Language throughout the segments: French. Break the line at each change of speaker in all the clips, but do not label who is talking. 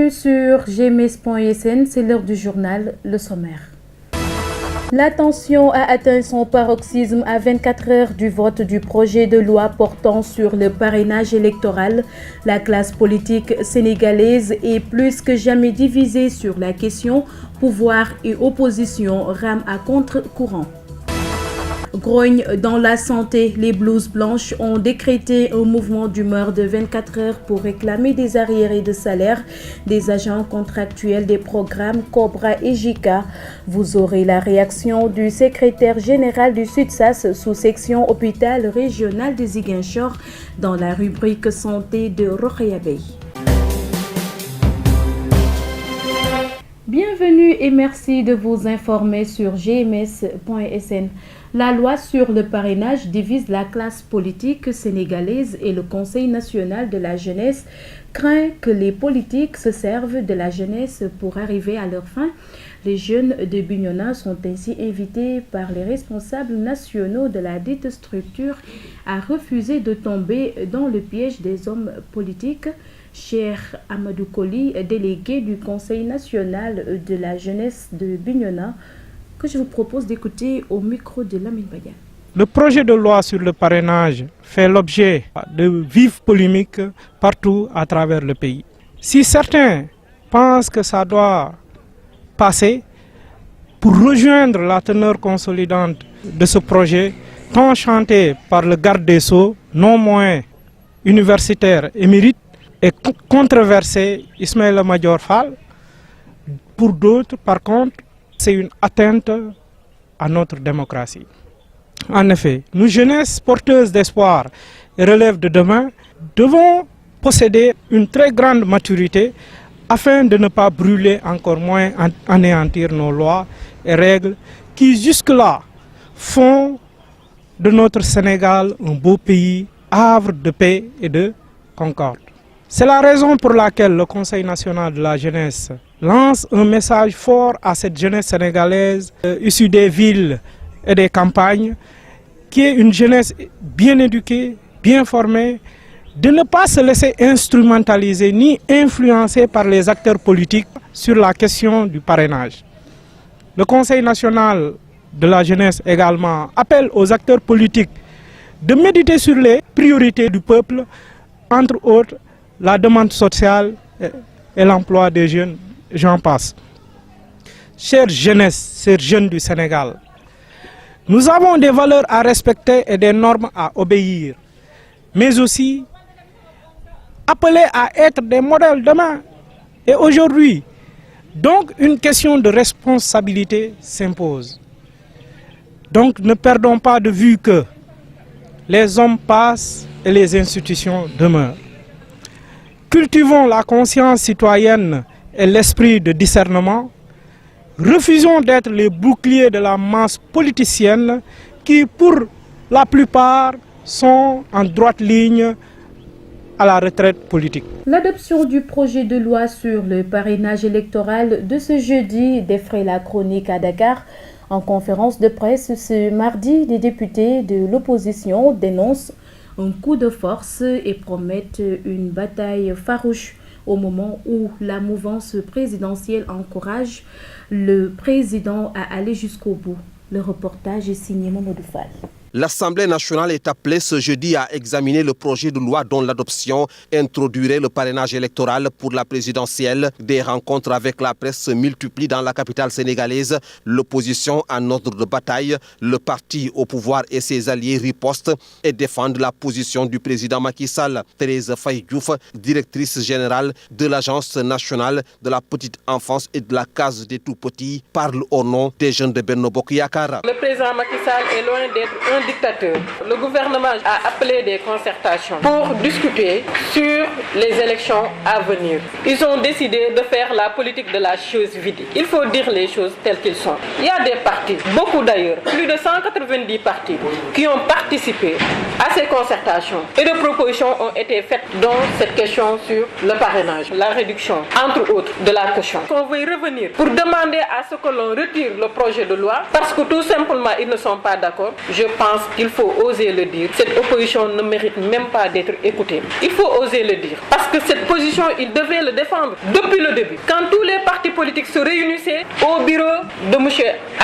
Bienvenue sur gms.sn, c'est l'heure du journal, le sommaire. La tension a atteint son paroxysme à 24 heures du vote du projet de loi portant sur le parrainage électoral. La classe politique sénégalaise est plus que jamais divisée sur la question. Pouvoir et opposition rament à contre-courant. Grogne dans la santé, les blouses blanches ont décrété un mouvement d'humeur de 24 heures pour réclamer des arriérés de salaire des agents contractuels des programmes Cobra et JICA. Vous aurez la réaction du secrétaire général du SUTSAS sous-section hôpital régional de Ziguinchor dans la rubrique santé de Rokhaya Bey. Bienvenue et merci de vous informer sur gms.sn. La loi sur le parrainage divise la classe politique sénégalaise et le Conseil national de la jeunesse craint que les politiques se servent de la jeunesse pour arriver à leur fin. Les jeunes de Bignona sont ainsi invités par les responsables nationaux de la dite structure à refuser de tomber dans le piège des hommes politiques. Cheikh Amadou Koli, délégué du Conseil national de la jeunesse de Bignona, que je vous propose d'écouter au micro de Lamine Badia.
Le projet de loi sur le parrainage fait l'objet de vives polémiques partout à travers le pays. Si certains pensent que ça doit passer, pour rejoindre la teneur consolidante de ce projet, tant chanté par le garde des Sceaux, non moins universitaire émérite, et controversé Ismaïla Madior Fall, pour d'autres, par contre, c'est une atteinte à notre démocratie. En effet, nous, jeunesse porteuses d'espoir et relève de demain, devons posséder une très grande maturité afin de ne pas brûler, encore moins anéantir nos lois et règles qui jusque-là font de notre Sénégal un beau pays, havre de paix et de concorde. C'est la raison pour laquelle le Conseil national de la jeunesse lance un message fort à cette jeunesse sénégalaise issue des villes et des campagnes, qui est une jeunesse bien éduquée, bien formée, de ne pas se laisser instrumentaliser ni influencer par les acteurs politiques sur la question du parrainage. Le Conseil national de la jeunesse également appelle aux acteurs politiques de méditer sur les priorités du peuple, entre autres la demande sociale et l'emploi des jeunes, j'en passe. Chère jeunesse, chers jeunes du Sénégal, nous avons des valeurs à respecter et des normes à obéir, mais aussi appelés à être des modèles demain et aujourd'hui. Donc une question de responsabilité s'impose. Donc ne perdons pas de vue que les hommes passent et les institutions demeurent. Cultivons la conscience citoyenne et l'esprit de discernement. Refusons d'être les boucliers de la masse politicienne qui, pour la plupart, sont en droite ligne à la retraite politique.
L'adoption du projet de loi sur le parrainage électoral de ce jeudi défraie la chronique à Dakar. En conférence de presse ce mardi, les députés de l'opposition dénoncent un coup de force et promettent une bataille farouche au moment où la mouvance présidentielle encourage le président à aller jusqu'au bout. Le reportage est signé Mamadou Fall.
L'Assemblée nationale est appelée ce jeudi à examiner le projet de loi dont l'adoption introduirait le parrainage électoral pour la présidentielle. Des rencontres avec la presse se multiplient dans la capitale sénégalaise. L'opposition en ordre de bataille, le parti au pouvoir et ses alliés ripostent et défendent la position du président Macky Sall. Thérèse Faye Diouf, directrice générale de l'Agence nationale de la petite enfance et de la case des tout-petits, parle au nom des jeunes de Benno Bokk Yakaar.
Le président Macky Sall est loin d'être un dictateur. Le gouvernement a appelé des concertations pour discuter sur les élections à venir. Ils ont décidé de faire la politique de la chose vide. Il faut dire les choses telles qu'elles sont. Il y a des partis, beaucoup d'ailleurs, plus de 190 partis qui ont participé à ces concertations et des propositions ont été faites dans cette question sur le parrainage, la réduction, entre autres, de la caution. On veut revenir pour demander à ce que l'on retire le projet de loi parce que tout simplement ils ne sont pas d'accord. Je pense pense qu'il faut oser le dire. Cette opposition ne mérite même pas d'être écoutée. Il faut oser le dire. Parce que cette position, il devait le défendre depuis le début. Quand tous les partis politiques se réunissaient au bureau de M.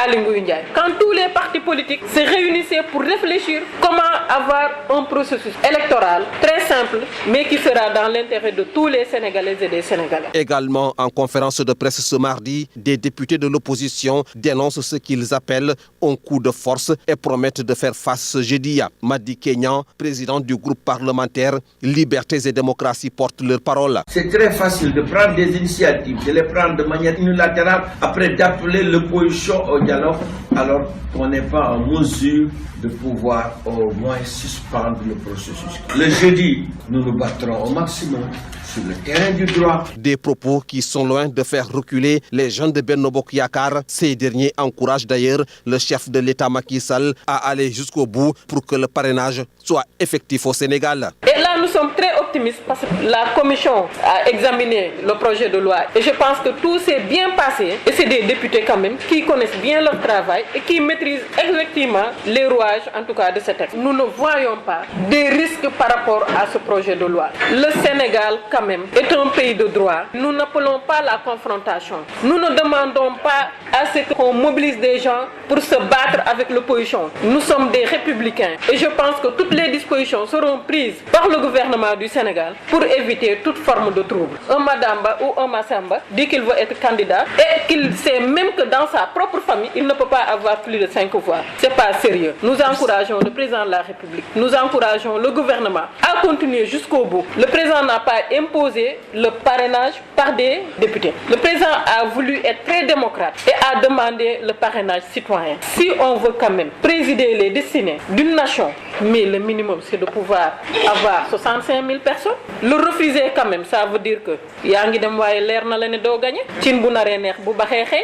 Aly Ngouille Ndiaye, quand tous les partis politiques se réunissaient pour réfléchir comment avoir un processus électoral très simple, mais qui sera dans l'intérêt de tous les Sénégalaises et des Sénégalais.
Également, en conférence de presse ce mardi, des députés de l'opposition dénoncent ce qu'ils appellent un coup de force et promettent de faire face ce jeudi. Madi Kenyan, président du groupe parlementaire Libertés et Démocratie, porte leur parole.
C'est très facile de prendre des initiatives, de les prendre de manière unilatérale, après d'appeler l'opposition au dialogue, alors qu'on n'est pas en mesure de pouvoir au moins suspendre le processus. Le jeudi, nous nous battrons au maximum sur le terrain du droit.
Des propos qui sont loin de faire reculer les jeunes de Benno Bokk Yakaar. Ces derniers encouragent d'ailleurs le chef de l'État Macky Sall à aller jusqu'au bout pour que le parrainage soit effectif au Sénégal.
Et là, nous sommes très optimistes parce que la commission a examiné le projet de loi et je pense que tout s'est bien passé. Et c'est des députés quand même qui connaissent bien leur travail et qui maîtrisent effectivement les rouages, en tout cas, de ce texte. Nous ne voyons pas des risques par rapport à ce projet de loi. Le Sénégal, quand même, est un pays de droit. Nous n'appelons pas la confrontation. Nous ne demandons pas à ce qu'on mobilise des gens pour se battre avec l'opposition. Nous sommes des républicains et je pense que toutes les dispositions seront prises par le gouvernement du Sénégal pour éviter toute forme de trouble. Un Madamba ou un Massamba dit qu'il veut être candidat et qu'il sait même que dans sa propre famille, il ne peut pas avoir plus de 5 voix. C'est pas sérieux. Nous encourageons le président de la République, nous encourageons le gouvernement à continuer jusqu'au bout. Le président n'a pas imposé le parrainage par des députés. Le président a voulu être très démocrate et a demandé le parrainage citoyen. Si on veut quand même présider les destinées d'une nation, mais le minimum c'est de pouvoir avoir 65 000 personnes. Le refuser quand même, ça veut dire que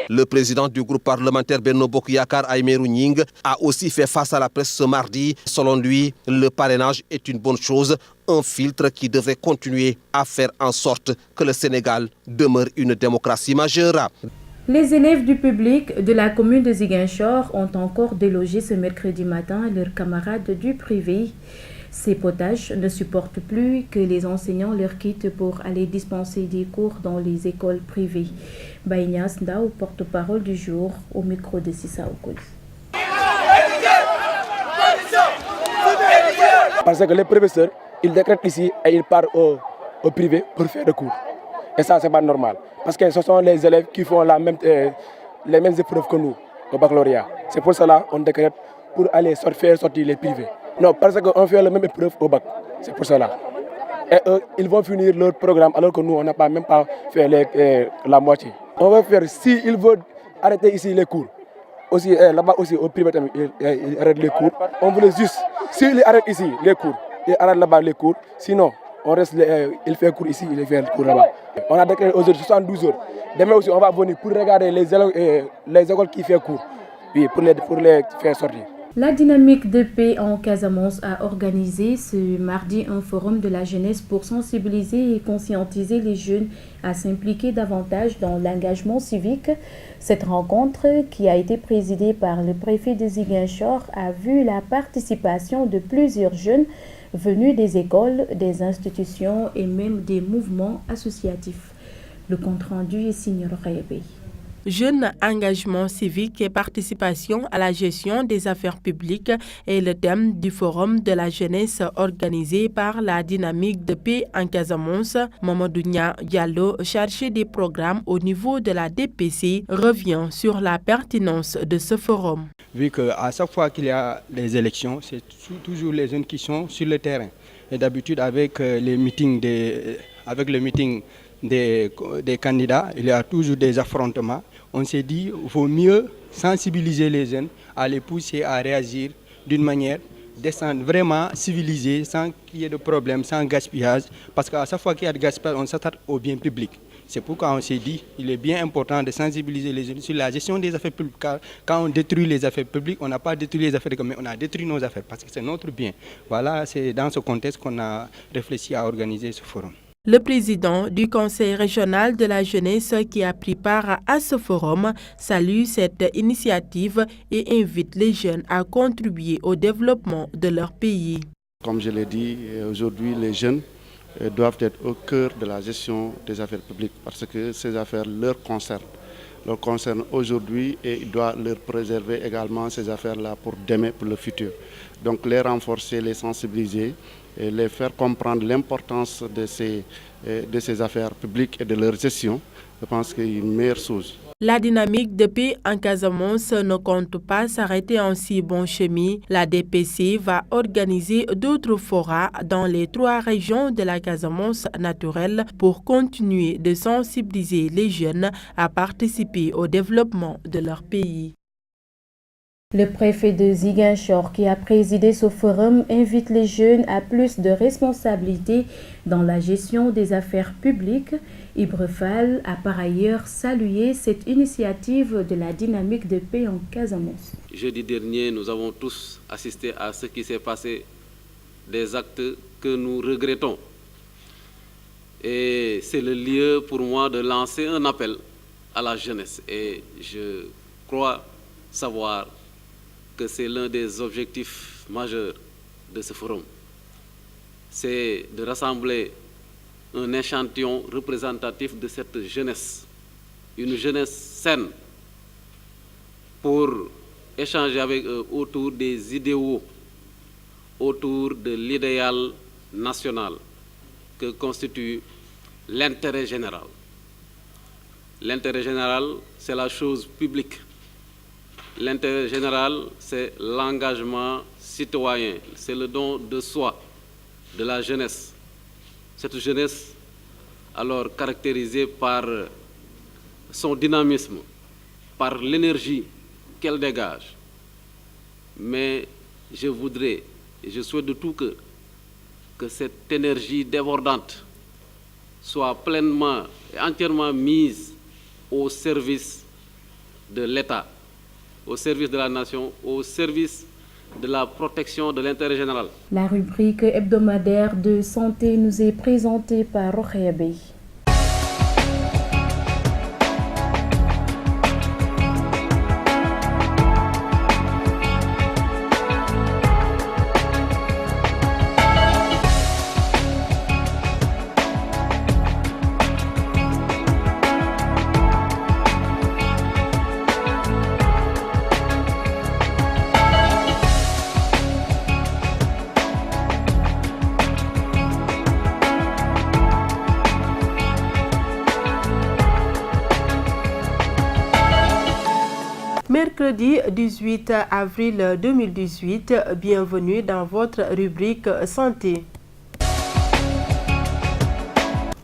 le président du groupe parlementaire Benno Bokk Yakaar, Aymérou Gningue, a aussi fait face à la presse ce mardi. Selon lui, le parrainage est une bonne chose, un filtre qui devrait continuer à faire en sorte que le Sénégal demeure une démocratie majeure.
Les élèves du public de la commune de Ziguinchor ont encore délogé ce mercredi matin leurs camarades du privé. Ces potages ne supportent plus que les enseignants leur quittent pour aller dispenser des cours dans les écoles privées. Baïnias Ndao, porte-parole du jour, au micro de Sissa Okoud.
Parce que les professeurs, ils décrètent ici et ils partent au privé pour faire des cours. Et ça, c'est pas normal. Parce que ce sont les élèves qui font les mêmes épreuves que nous au baccalauréat. C'est pour cela qu'on décrète pour aller faire sortir les privés. Non, parce qu'on fait la même épreuve au bac. C'est pour cela. Et eux, ils vont finir leur programme alors que nous, on n'a pas même pas fait la moitié. On va faire, s'ils veulent arrêter ici les cours, aussi là-bas aussi au privé, ils arrêtent les cours. On voulait juste, s'ils arrêtent ici les cours, ils arrêtent là-bas les cours. Sinon, on reste, il fait cours ici, il fait cours là-bas. On a déclaré aujourd'hui 72 heures. Demain aussi, on va venir pour regarder les écoles qui font cours, oui, pour les faire sortir.
La dynamique de paix en Casamance a organisé ce mardi un forum de la jeunesse pour sensibiliser et conscientiser les jeunes à s'impliquer davantage dans l'engagement civique. Cette rencontre, qui a été présidée par le préfet de Ziguinchor, a vu la participation de plusieurs jeunes venus des écoles, des institutions et même des mouvements associatifs. Le compte-rendu est signé Rokhayabey.
Jeunes, engagement civique et participation à la gestion des affaires publiques est le thème du forum de la jeunesse organisé par la dynamique de paix en Casamance. Mamadou Nia Diallo, chargé des programmes au niveau de la DPC, revient sur la pertinence de ce forum.
Vu qu'à chaque fois qu'il y a des élections, c'est toujours les jeunes qui sont sur le terrain. Et d'habitude, avec le meeting des candidats, il y a toujours des affrontements. On s'est dit qu'il vaut mieux sensibiliser les jeunes, à les pousser à réagir d'une manière vraiment civilisée, sans qu'il y ait de problème, sans gaspillage. Parce qu'à chaque fois qu'il y a de gaspillage, on s'attaque au bien public. C'est pourquoi on s'est dit qu'il est bien important de sensibiliser les jeunes sur la gestion des affaires publiques. Car quand on détruit les affaires publiques, on n'a pas détruit les affaires communes, on a détruit nos affaires parce que c'est notre bien. Voilà, c'est dans ce contexte qu'on a réfléchi à organiser ce forum.
Le président du Conseil régional de la jeunesse qui a pris part à ce forum salue cette initiative et invite les jeunes à contribuer au développement de leur pays.
Comme je l'ai dit, aujourd'hui les jeunes doivent être au cœur de la gestion des affaires publiques parce que ces affaires leur concernent aujourd'hui et il doit leur préserver également ces affaires-là pour demain, pour le futur. Donc les renforcer, les sensibiliser, et les faire comprendre l'importance de ces affaires publiques et de leur gestion, je pense qu'il y a une meilleure chose.
La dynamique de paix en Casamance ne compte pas s'arrêter en si bon chemin. La DPC va organiser d'autres forats dans les 3 régions de la Casamance naturelle pour continuer de sensibiliser les jeunes à participer au développement de leur pays.
Le préfet de Ziguinchor, qui a présidé ce forum, invite les jeunes à plus de responsabilités dans la gestion des affaires publiques. Ibra Fall a par ailleurs salué cette initiative de la dynamique de paix en Casamance.
Jeudi dernier, nous avons tous assisté à ce qui s'est passé, des actes que nous regrettons. Et c'est le lieu pour moi de lancer un appel à la jeunesse. Et je crois savoir que c'est l'un des objectifs majeurs de ce forum. C'est de rassembler un échantillon représentatif de cette jeunesse, une jeunesse saine, pour échanger avec eux autour des idéaux, autour de l'idéal national que constitue l'intérêt général. L'intérêt général, c'est la chose publique. L'intérêt général, c'est l'engagement citoyen, c'est le don de soi, de la jeunesse. Cette jeunesse, alors caractérisée par son dynamisme, par l'énergie qu'elle dégage. Mais je voudrais, et je souhaite de tout cœur, que cette énergie débordante soit pleinement et entièrement mise au service de l'État, au service de la nation, au service de la protection de l'intérêt général.
La rubrique hebdomadaire de santé nous est présentée par Rokhaya Bey.
Mercredi 18 avril 2018, bienvenue dans votre rubrique santé.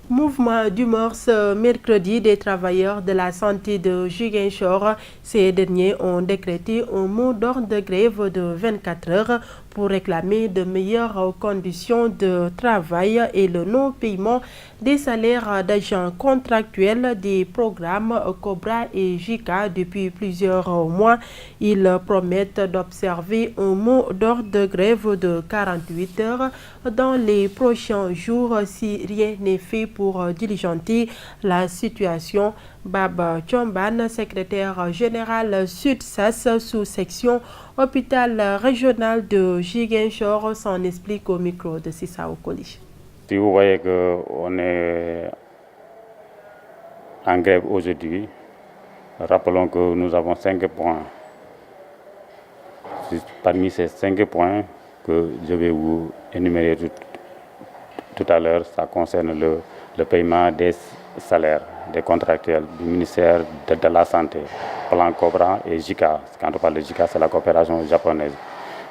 Mouvement d'humeur ce mercredi des travailleurs de la santé de Ziguinchor. Ces derniers ont décrété un mot d'ordre de grève de 24 heures pour réclamer de meilleures conditions de travail et le non-paiement des salaires d'agents contractuels des programmes Cobra et JICA depuis plusieurs mois. Ils promettent d'observer un mot d'ordre de grève de 48 heures dans les prochains jours si rien n'est fait pour diligenter la situation. Baba Chomban, secrétaire général Sud-SAS sous-section hôpital régional de Ziguinchor, s'en explique au micro de Sissa Okoli.
Si vous voyez qu'on est en grève aujourd'hui, rappelons que nous avons 5 points. Parmi ces 5 points que je vais vous énumérer tout à l'heure, ça concerne le paiement des salaires des contractuels du ministère de la Santé, Plan Cobra et JICA. Quand on parle de JICA, c'est la coopération japonaise.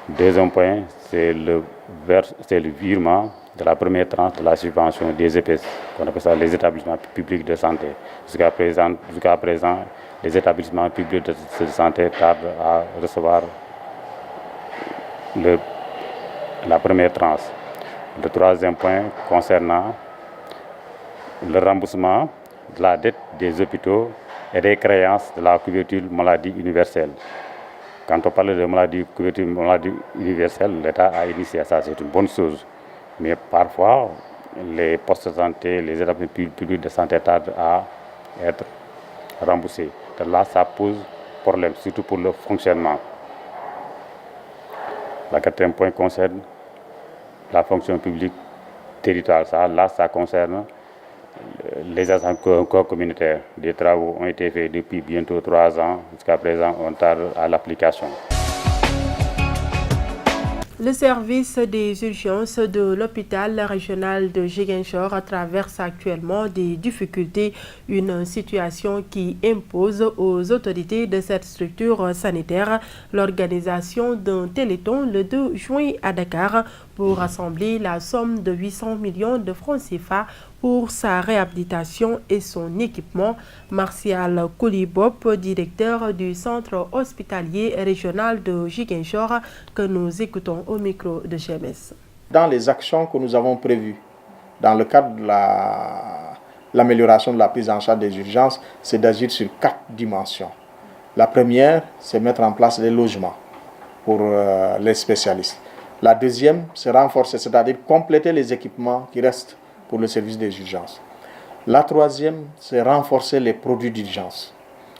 Deuxième point, c'est le virement de la première tranche de la subvention des EPS, qu'on appelle ça les établissements publics de santé. Jusqu'à présent, les établissements publics de santé tardent à recevoir la première tranche. Le troisième point concernant le remboursement de la dette des hôpitaux et des créances de la couverture maladie universelle. Quand on parle de couverture maladie universelle, l'État a initié ça, c'est une bonne chose. Mais parfois, les postes de santé, les établissements publics de santé tardent à être remboursés. Donc là, ça pose problème, surtout pour le fonctionnement. Le quatrième point concerne la fonction publique territoriale. Ça concerne les agents communautaires. Des travaux ont été faits depuis bientôt 3 ans. Jusqu'à présent, on tarde à l'application.
Le service des urgences de l'hôpital régional de Ziguinchor traverse actuellement des difficultés, une situation qui impose aux autorités de cette structure sanitaire l'organisation d'un téléthon le 2 juin à Dakar pour rassembler la somme de 800 millions de francs CFA pour sa réhabilitation et son équipement. Martial Koulibop, directeur du centre hospitalier régional de Ziguinchor, que nous écoutons au micro de GMS.
Dans les actions que nous avons prévues, dans le cadre de l'amélioration de la prise en charge des urgences, c'est d'agir sur 4 dimensions. La première, c'est mettre en place des logements pour les spécialistes. La deuxième, c'est renforcer, c'est-à-dire compléter les équipements qui restent pour le service des urgences. La troisième, c'est renforcer les produits d'urgence.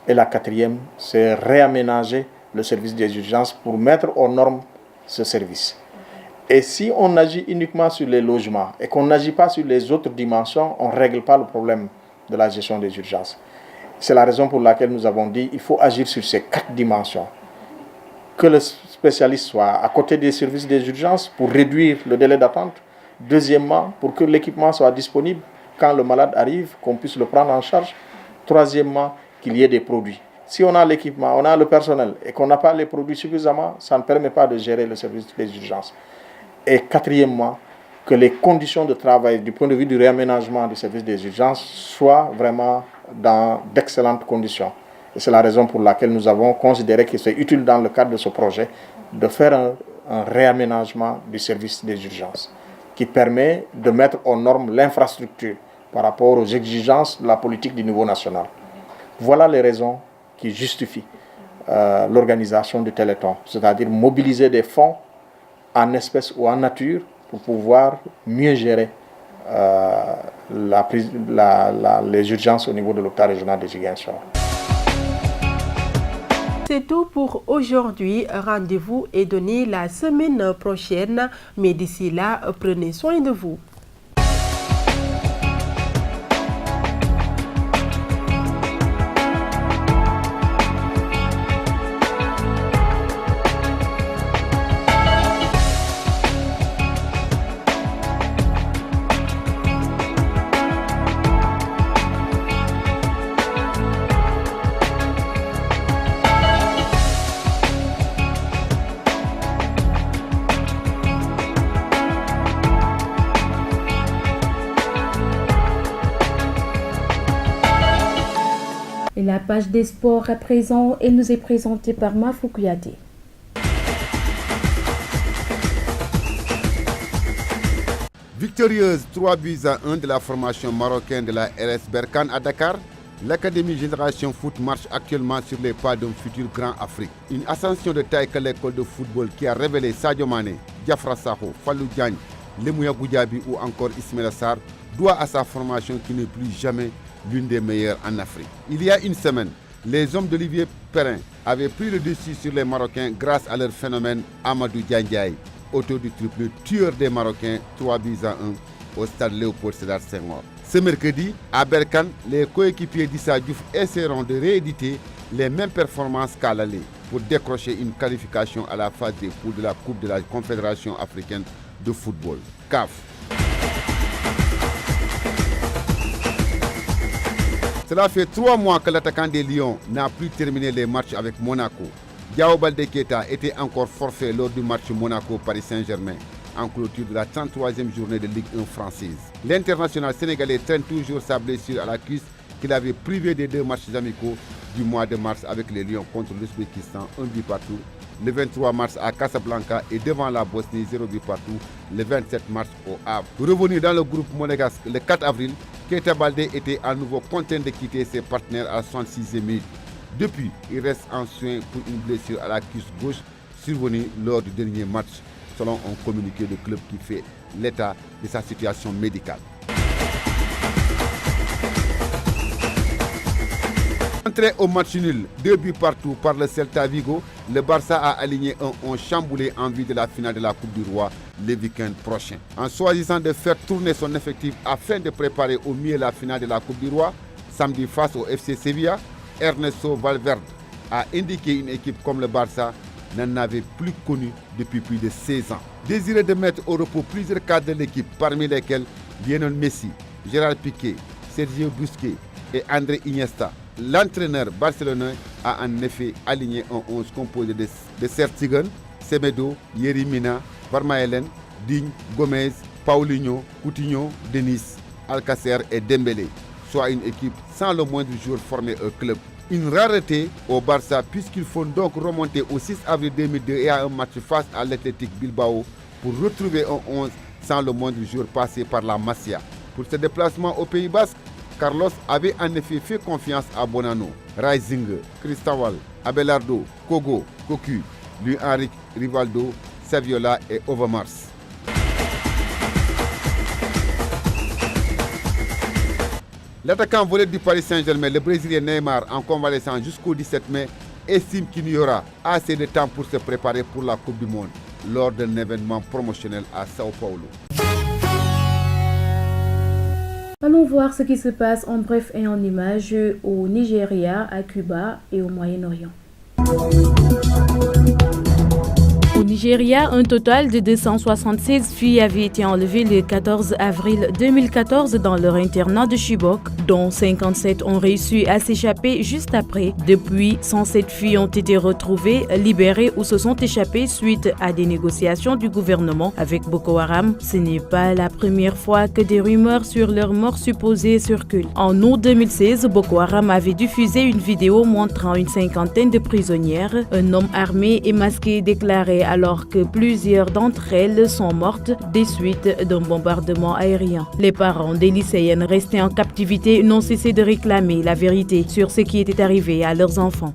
Et la quatrième, c'est réaménager le service des urgences pour mettre aux normes ce service. Et si on agit uniquement sur les logements et qu'on n'agit pas sur les autres dimensions, on ne règle pas le problème de la gestion des urgences. C'est la raison pour laquelle nous avons dit qu'il faut agir sur ces 4 dimensions. Que le spécialiste soit à côté des services des urgences pour réduire le délai d'attente. Deuxièmement, pour que l'équipement soit disponible quand le malade arrive, qu'on puisse le prendre en charge. Troisièmement, qu'il y ait des produits. Si on a l'équipement, on a le personnel et qu'on n'a pas les produits suffisamment, ça ne permet pas de gérer le service des urgences. Et quatrièmement, que les conditions de travail du point de vue du réaménagement du service des urgences soient vraiment dans d'excellentes conditions. Et c'est la raison pour laquelle nous avons considéré que c'est utile dans le cadre de ce projet de faire un réaménagement du service des urgences qui permet de mettre aux normes l'infrastructure par rapport aux exigences de la politique du niveau national. Voilà les raisons qui justifient l'organisation du Téléthon, c'est-à-dire mobiliser des fonds en espèces ou en nature pour pouvoir mieux gérer les urgences au niveau de l'hôpital régional de Ziguinchor.
C'est tout pour aujourd'hui. Rendez-vous est donné la semaine prochaine. Mais d'ici là, prenez soin de vous.
La page des sports à présent et nous est présentée par Mafou Kouyaté.
Victorieuse 3-1 de la formation marocaine de la RS Berkane à Dakar, l'Académie Génération Foot marche actuellement sur les pas d'un futur grand Afrique. Une ascension de taille que l'école de football qui a révélé Sadio Mané, Diafra Sakho, Fallou Diagne, Lemouya Goudiaby ou encore Ismaïla Sarr doit à sa formation qui n'est plus jamais l'une des meilleures en Afrique. Il y a une semaine, les hommes d'Olivier Perrin avaient pris le dessus sur les Marocains grâce à leur phénomène Amadou Diandiaye, auteur du triplé tueur des Marocains 3-1 au stade Léopold Sédar Senghor. Ce mercredi, à Berkane, les coéquipiers d'Issa Diouf essaieront de rééditer les mêmes performances qu'à l'aller pour décrocher une qualification à la phase des poules de la Coupe de la Confédération africaine de football, CAF. Cela fait 3 mois que l'attaquant des Lions n'a plus terminé les matchs avec Monaco. Diao Baldé Keita était encore forfait lors du match Monaco-Paris Saint-Germain en clôture de la 33e journée de Ligue 1 française. L'international sénégalais traîne toujours sa blessure à la cuisse qu'il avait privé des 2 matchs amicaux du mois de mars avec les Lions contre l'Ouzbékistan, 1 but partout, le 23 mars à Casablanca et devant la Bosnie, 0 but partout, le 27 mars au Havre. Revenu dans le groupe monégasque le 4 avril, Keita Baldé était à nouveau content de quitter ses partenaires à la 66e minute. Depuis, il reste en soins pour une blessure à la cuisse gauche survenue lors du dernier match, selon un communiqué de club qui fait l'état de sa situation médicale. Rentré au match nul, 2 buts partout par le Celta Vigo, le Barça a aligné un 11 chamboulé en vue de la finale de la Coupe du Roi le week-end prochain. En choisissant de faire tourner son effectif afin de préparer au mieux la finale de la Coupe du Roi, samedi face au FC Sevilla, Ernesto Valverde a indiqué une équipe comme le Barça n'en avait plus connu depuis plus de 16 ans. Désiré de mettre au repos plusieurs cadres de l'équipe, parmi lesquels Lionel Messi, Gérard Piqué, Sergio Busquets et André Iniesta, l'entraîneur barcelonais a en effet aligné un 11 composé de Sertigan, Semedo, Yerry Mina, Vermaelen, Digne, Gomez, Paulinho, Coutinho, Denis, Alcacer et Dembélé, soit une équipe sans le moindre joueur formé au club. Une rareté au Barça puisqu'ils font donc remonter au 6 avril 2002 et à un match face à l'Athletic Bilbao pour retrouver un 11 sans le moindre joueur passé par la Masia. Pour ce déplacement au Pays Basque, Carlos avait en effet fait confiance à Bonano, Reisinger, Cristóbal, Abelardo, Kogo, Cocu, Luis-Henrique, Rivaldo, Saviola et Overmars. L'attaquant volé du Paris Saint-Germain, le Brésilien Neymar, en convalescence jusqu'au 17 mai, estime qu'il n'y aura assez de temps pour se préparer pour la Coupe du Monde lors d'un événement promotionnel à Sao Paulo.
Allons voir ce qui se passe en bref et en images au Nigeria, à Cuba et au Moyen-Orient. Au Nigeria, un total de 276 filles avaient été enlevées le 14 avril 2014 dans leur internat de Chibok, dont 57 ont réussi à s'échapper juste après. Depuis, 107 filles ont été retrouvées, libérées ou se sont échappées suite à des négociations du gouvernement avec Boko Haram. Ce n'est pas la première fois que des rumeurs sur leur mort supposée circulent. En août 2016, Boko Haram avait diffusé une vidéo montrant une cinquantaine de prisonnières. Un homme armé et masqué déclarait alors que plusieurs d'entre elles sont mortes des suites d'un bombardement aérien. Les parents des lycéennes restées en captivité n'ont cessé de réclamer la vérité sur ce qui était arrivé à leurs enfants.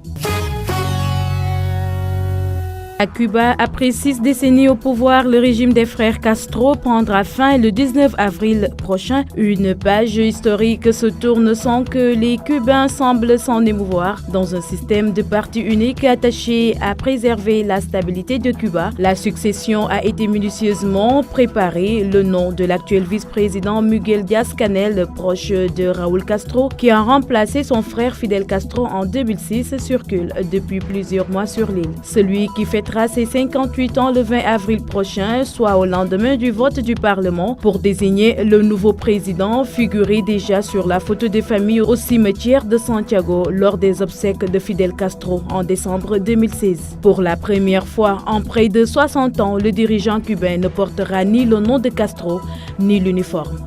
À Cuba, après 6 décennies au pouvoir, le régime des frères Castro prendra fin le 19 avril prochain. Une page historique se tourne sans que les Cubains semblent s'en émouvoir. Dans un système de parti unique attaché à préserver la stabilité de Cuba, la succession a été minutieusement préparée. Le nom de l'actuel vice-président Miguel Díaz-Canel, proche de Raúl Castro, qui a remplacé son frère Fidel Castro en 2006, circule depuis plusieurs mois sur l'île. Celui qui fêtera ses 58 ans le 20 avril prochain, soit au lendemain du vote du Parlement pour désigner le nouveau président, figurait déjà sur la photo de famille au cimetière de Santiago lors des obsèques de Fidel Castro en décembre 2016. Pour la première fois en près de 60 ans, le dirigeant cubain ne portera ni le nom de Castro ni l'uniforme.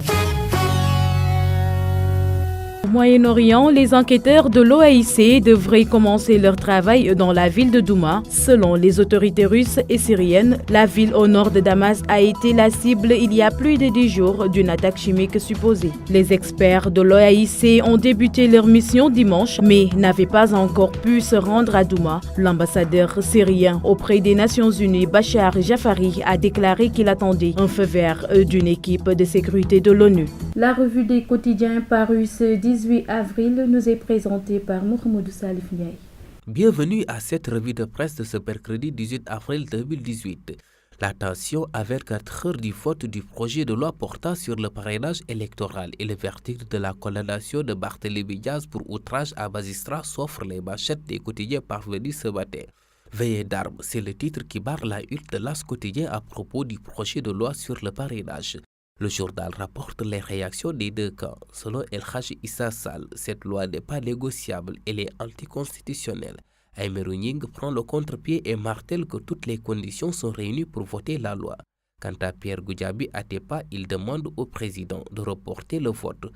Au Moyen-Orient, les enquêteurs de l'OAIC devraient commencer leur travail dans la ville de Douma. Selon les autorités russes et syriennes, la ville au nord de Damas a été la cible il y a plus de 10 jours d'une attaque chimique supposée. Les experts de l'OAIC ont débuté leur mission dimanche, mais n'avaient pas encore pu se rendre à Douma. L'ambassadeur syrien auprès des Nations Unies, Bachar Jafari, a déclaré qu'il attendait un feu vert d'une équipe de sécurité de l'ONU. La revue des quotidiens parue ce 18 avril nous est présentée par Mohamedou Salif Ndiaye.
Bienvenue à cette revue de presse de ce mercredi 18 avril 2018. La tension à 24 heures du vote du projet de loi portant sur le parrainage électoral et le verdict de la condamnation de Barthélémy Diaz pour outrage à magistrat s'offre les manchettes des quotidiens parvenus ce matin. Veillée d'armes, c'est le titre qui barre la une de l'As quotidien à propos du projet de loi sur le parrainage. Le journal rapporte les réactions des deux camps. Selon El Hadji Issa Sall, cette loi n'est pas négociable, elle est anticonstitutionnelle. Aymérou Gningue prend le contre-pied et martèle que toutes les conditions sont réunies pour voter la loi. Quant à Pierre Goudiaby Atepa, il demande au président de reporter le vote.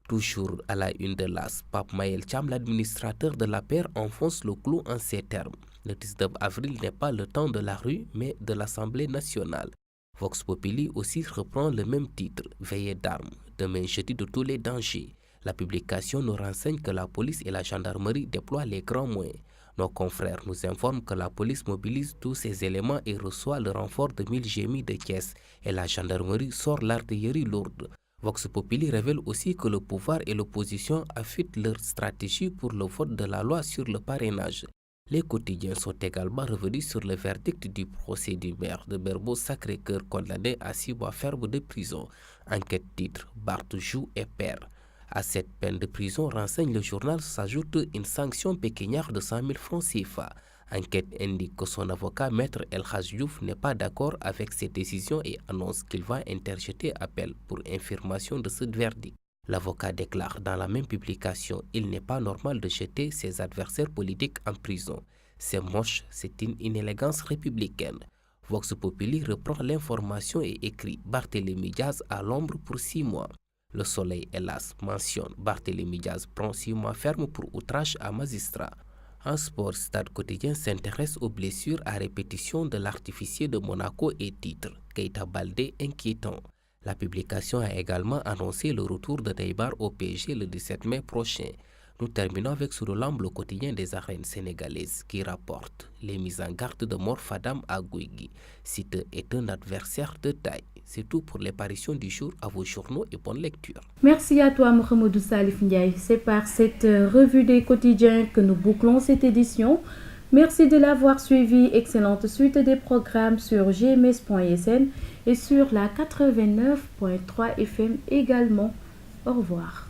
Toujours à la une de l'As, Pape Mayel Thiam, l'administrateur de l'APR, enfonce le clou en ces termes. Le 19 avril n'est pas le temps de la rue, mais de l'Assemblée nationale. Vox Populi aussi reprend le même titre, Veillée d'armes, demain jeudi de tous les dangers. La publication nous renseigne que la police et la gendarmerie déploient les grands moyens. Nos confrères nous informent que la police mobilise tous ses éléments et reçoit le renfort de 1000 gémis de caisse et la gendarmerie sort l'artillerie lourde. Vox Populi révèle aussi que le pouvoir et l'opposition affûtent leur stratégie pour le vote de la loi sur le parrainage. Les quotidiens sont également revenus sur le verdict du procès du maire de Mermoz-Sacré-Cœur condamné à 6 mois ferme de prison. Enquête titre Barth joue et perd. À cette peine de prison, renseigne le journal, s'ajoute une sanction pécuniaire de 100 000 francs CFA. Enquête indique que son avocat, Maître El Hadj Diouf, n'est pas d'accord avec cette décision et annonce qu'il va interjeter appel pour infirmation de ce verdict. L'avocat déclare dans la même publication « Il n'est pas normal de jeter ses adversaires politiques en prison. C'est moche, c'est une inélégance républicaine. » Vox Populi reprend l'information et écrit « Barthélémy Diaz à l'ombre pour 6 mois ». Le Soleil, hélas, mentionne « Barthélémy Diaz prend 6 mois ferme pour outrage à magistrat ». En sport, Stade Quotidien s'intéresse aux blessures à répétition de l'artificier de Monaco et titre « Keita Baldé inquiétant ». La publication a également annoncé le retour de Neymar au PSG le 17 mai prochain. Nous terminons avec Souroulambe, le quotidien des arènes sénégalaises, qui rapporte les mises en garde de Mor Fadam à Guigui. Siteu est un adversaire de taille. C'est tout pour les parutions du jour. À vos journaux et bonne lecture.
Merci à toi, Mohamedou Salif Ndiaye. C'est par cette revue des quotidiens que nous bouclons cette édition. Merci de l'avoir suivi. Excellente suite des programmes sur gms.sn et sur la 89.3 FM également. Au revoir.